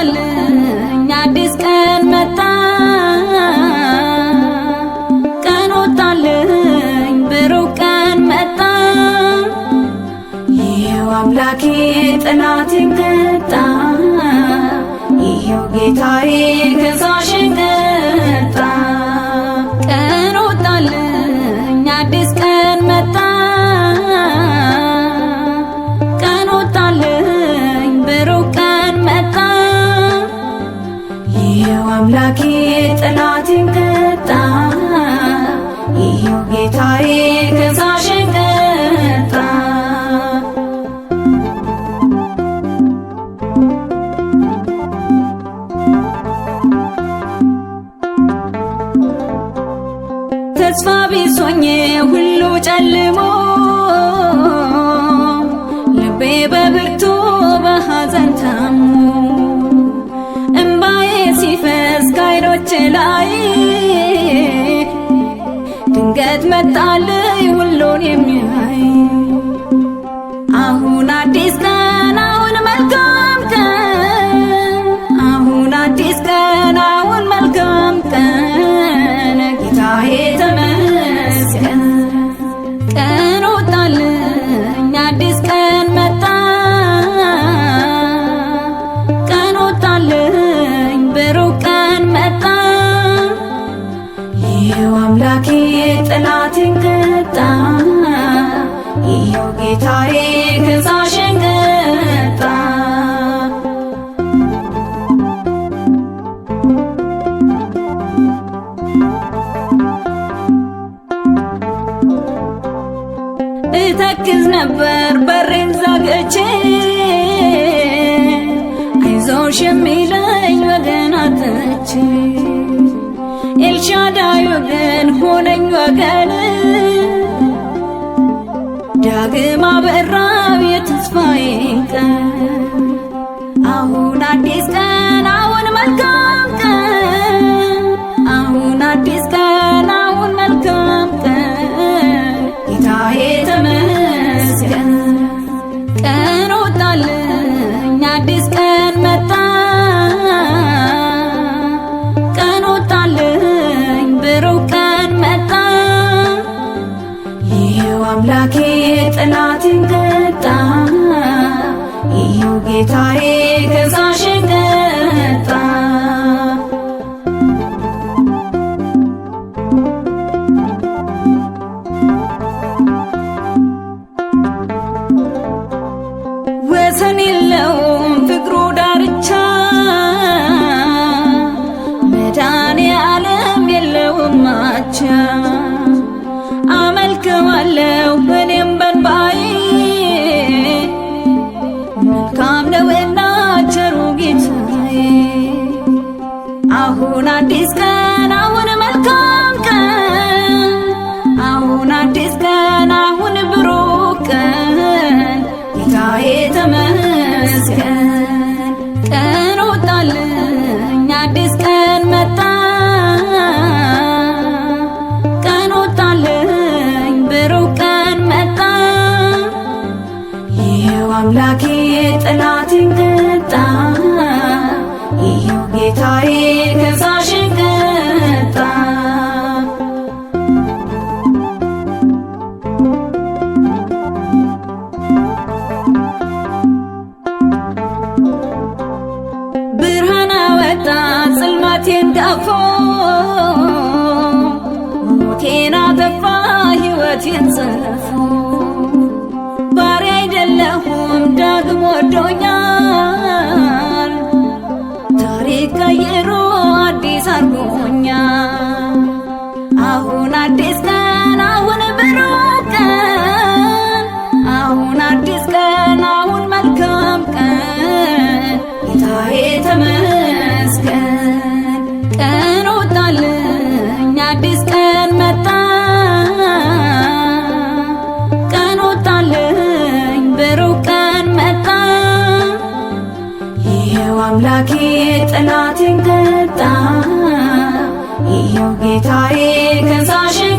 ወጣልኝ አዲስ ቀን መጣ ቀን ወጣልኝ ብሩህ ቀን መጣ ይሄው አምላኬ ጠላቴን ቀጣ ይሄው ጌታዬ ከሳሽን ቀጣ ቀን ወጣልኝ አዲስ ቀን መጣ ቀን ወጣልኝ ብሩህ ቀን መጣ ይሄው አምላኬ ጠላቴን ቀጣ ይሄው ጌታዬ ከሳሽን ቀጣ ተስፋ ቢስ ሆኜ ሁሉ ጨልሞ ልቤ በብርቱ በሐዘን ታሞ እምባዬ ሲፈስ ከዓይኖቼ ላይ ድንገት መጣልኝ ሁሉን የሚያይ አሁን አዲስ ቀን አሁን መልካም ቀን አሁን አዲስ ቀን አሁን መልካም ቀን ጌታዬ ተመስገን ቀን ወጣልኝ አዲስ ቀን መጣ ቀን ወጣልኝ ብሩህ ቀን መጣ ይሄው አምላኬ ጠላቴን ቀጣ ይሄው ጌታዬ ከሳሽን ቀጣ እተክዝ ነበር በሬን ዘግቼ አይዞሽ የሚለኝ ወገን አጥቼ ኤልሻዳይ ወገን ሆነኝ ወገን ዳግም አበራው የተስፋዬን ቀን አሁን አዲስ ቀን አሁን መልካም ቀን አሁን አዲስ ቀን አሁን መልካም ቀን ጌታዬ ተመስገን ቀን ወጣልኝ አዲስ ቀን መጣ ቀን ወጣልኝ ብሩህ ቀን መጣ ይሄው አምላኬ ጠላቴን ቀጣ ይሄው ጌታዬ ከሳሽን ቀጣ ወሰን የለውም ፍቅሩ ዳርቻ መድኃኔዓለም የለውም አቻ አመልከዋለሁ እኔም በእንባዬ መልካም ነውና ቸሩ ጌታዬ አሁን አዲስ ቀን አሁን መልካም ቀን አሁን አዲስ ቀን አሁን ብሩህ ቀን ጌታዬ ተመስገን ቀን ወጣልኝ አዲስ ቀን መጣ ቀን ወጣልኝ ብሩህ ቀን መጣ ይሄው አምላኬ ጠላቴን ቀጣ ይሄው ጌታዬ ከሳሽን ቀጣ ብርሃን አወጣ ጽልመቴን ገፎ ሞቴን አጠፋ ሕይወቴን ዘርፎ ባሪያ አይደለሁም ዳግም ወዶኛል ታሪክ ቀይሮ አዲስ አርጎኛል አሁን አዲስ ቀን አሁን ብሩህ ቀን አሁን አዲስ ቀን አሁን መልካም ቀን ጌታዬ ተመስገን ቀን ወጣልኝ አዲስ ቀን መጣ ቀን ወጣልኝ ብሩህ ቀን መጣ ይሄው አምላኬ ጠላቴን ቀጣ ይሄው ጌታዬ ከሳሽን